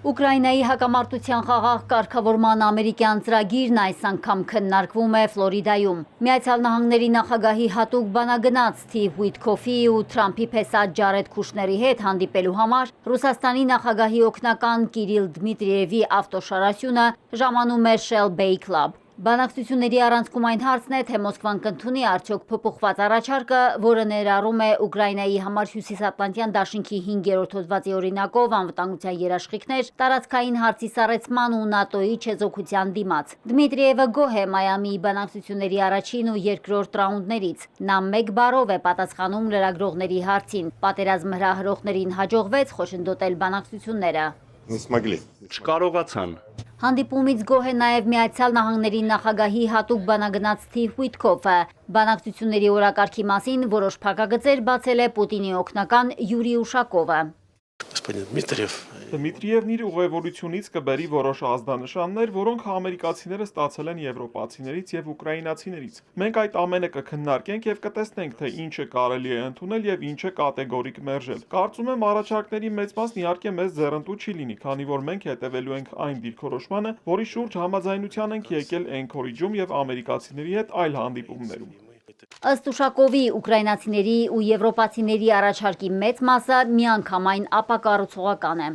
Ուկրաինայի հակամարտության խաղաղ կարգավորման ամերիկյան ծրագիրն այս անգամ քննարկվում է Ֆլորիդայում։ Միացյալ Նահանգների նախագահի հատուկ բանագնաց Սթիվ Ուիթքոֆի ու Թրամփի փեսա Ջարեդ Քուշների հետ հանդիպելու համար Ռուսաստանի նախագահի օգնական Կիրիլ Դմիտրիևի ավտոշարասյունը ժամանում է Shell Bay Club։ Բանակցությունների առանցքում այն հարցն է, թե Մոսկվան կընդունի արդյոք փոփոխված առաջարկը, որը ներառում է Ուկրաինայի համար Հյուսիսատլանտյան դաշինքի 5-րդ հոդվածի օրինակով անվտանգության երաշխիքներ, տարածքային հարցի սառեցման ու ՆԱՏՕ-ի չեզոքության դիմաց։ Դմիտրիևը գոհ է Մայամիի բանակցությունների առաջին ու երկրորդ ռաունդներից։ Նա մեկ բառով է պատասխանում լրագրողների հարցին։ Պատերազմ հրահրողներին հաջողվեց խոչընդոտել բանակցությունները։ Չկարողացան։ Հանդիպումից գոհ է նաև Միացյալ Նահանգների նախագահի հատուկ բանագնաց Սթիվ Ուիթքոֆը։ Բանակցությունների օրակարգի մասին որոշ փակագծեր բացել է Պուտինի օգնական Յուրի Ուշակովը։ Դմիտրիևն իր ուղևորությունից կբերի որոշ ազդանշաններ, որոնք ամերիկացիները ստացել են եվրոպացիներից եւ ուկրաինացիներից։ Մենք այդ ամենը կքննարկենք եւ կտեսնենք, թե ինչը կարելի է ընդունել եւ ինչը կատեգորիկ մերժել։ Կարծում եմ առաջարկների մեծ մասն իհարկե մեզ ձեռնտու չի լինի, քանի որ մենք հետևելու ենք այն դիրքորոշմանը, որի շուրջ համաձայնության ենք եկել Էնքորիջում եւ ամերիկացիների հետ այլ հանդիպումներում։ Ըստ Ուշակովի, ուկրաինացիների ու եվրոպացիների առաջարկի մեծ մասը միանգամայն ապակառուցողական է։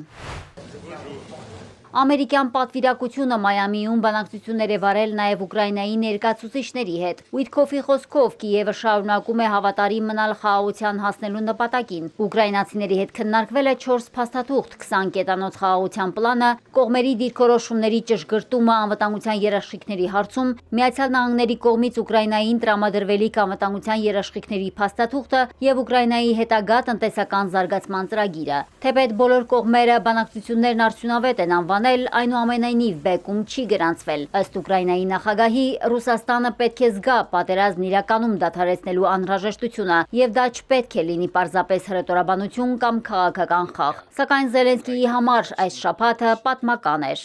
Ամերիկյան պատվիրակությունը Մայամիում բանակցություններ է վարել նաև Ուկրաինայի ներկայացուցիչների հետ։ Ուիթքոֆի խոսքով Կիևը շարունակում է հավատարիմ մնալ խաղաղության հասնելու նպատակին։ Ուկրաինացիների հետ քննարկվել է 4 փաստաթուղթ, 20 կետանոց խաղաղության պլանը, կողմերի դիրքորոշումների ճշգրտումը անվտանգության երաշխիքների հարցում, Միացյալ Նահանգների կողմից Ուկրաինային տրամադրվելիք անվտանգության երաշխիքների փաստաթուղթը եւ Ուկրաինայի հետագա տնտեսական զարգացման ծրագիրը։ Թեպետ բոլոր կողմերը բանակցություններն արդյունավետ են անվանել, այնուամենայնիվ բեկում չի գրանցվել։ Ըստ Ուկրաինայի նախագահի, Ռուսաստանը պետք է զգա պատերազմն իրականում դադարեցնելու անհրաժեշտությունը, եւ դա չպետք է լինի պարզապես հրետորաբանություն կամ քաղաքական խաղ։ Սակայն Զելենսկիի համար այս շաբաթը պատմական էր։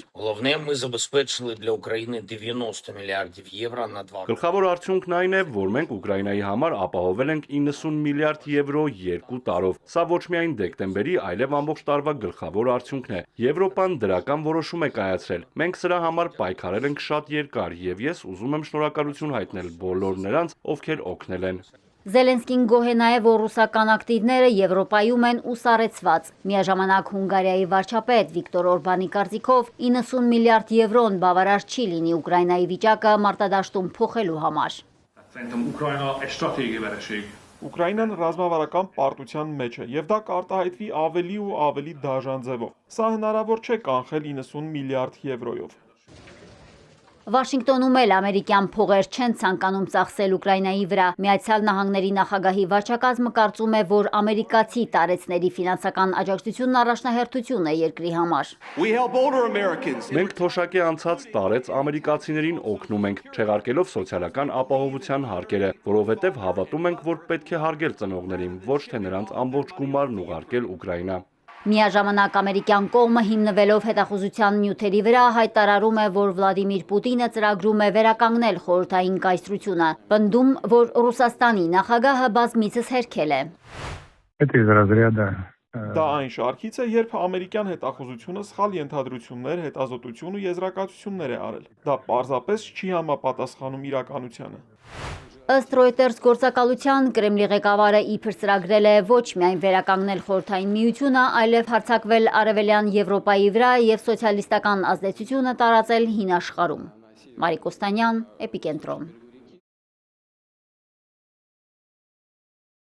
Գլխավոր արդյունքն այն է, որ մենք Ուկրաինայի համար ապահովել ենք 90 միլիարդ եվրո 2 տարով։ Սա ոչ միայն դեկտեմբերի, այլև ամբողջ տարվա գլխավոր արդյունքն է։ Եվրոպան դրական որոշում է կայացրել։ Մենք սրա համար պայքարել ենք շատ երկար, եւ ես ուզում եմ շնորհակալություն հայտնել բոլոր նրանց, ովքեր օգնել են։ Զելենսկին գոհ է նաև, որ ռուսական ակտիվները Եվրոպայում են ու սառեցված։ Միաժամանակ Հունգարիայի վարչապետ Վիկտոր Օրբանի կարծիքով 90 միլիարդ եվրոն բավարար չի լինի Ուկրաինայի վիճակը մարտադաշտում փոխելու համար։ Ուկրաինան ռազմավարական պարտության մեջ է, եւ դա կարտահայտվի ավելի ու ավելի դաժան ձևով։ Սա հնարավոր չէ կանխել 90 միլիարդ եվրոյով։ Վաշինգտոնում էլ ամերիկյան փողեր չեն ցանկանում ծախսել Ուկրաինայի վրա։ Միացյալ Նահանգների նախագահի վարչակազմը կարծում է, որ ամերիկացի տարեցների ֆինանսական աջակցությունն առաջնահերթություն է երկրի համար։ Մենք թոշակի անցած տարեց ամերիկացիներին օգնում ենք, չեղարկելով սոցիալական ապահովության հարկերը, որովհետև հավատում ենք, որ պետք է հարգել ծնողներին, ոչ թե նրանց ամբողջ գումարն ուղարկել Ուկրաինա։ Միաժամանակ ամերիկյան կողմը հիմնվելով հետախուզության նյութերի վրա հայտարարում է, որ Վլադիմիր Պուտինը ծրագրում է վերականգնել խորհրդային կայսրությունը, պնդում, որ Ռուսաստանի նախագահը բազմիցս հերքել է։ Դա այն շարքից է, երբ ամերիկյան հետախուզությունը սխալ ենթադրություններ, հետազոտություն ու եզրակացություններ է արել։ Դա պարզապես չի համապատասխանում իրականությանը։ Ըստ Reuters գործակալության Կրեմլի ղեկավարը իբր ծրագրել է ոչ միայն վերականգնել խորհրդային միությունը, այլև հարձակվել Արևելյան Եվրոպայի վրա եւ սոցիալիստական ազդեցությունը տարածել հին աշխարհում։ Մարիկ Օստանյան, Էպիկենտրոն։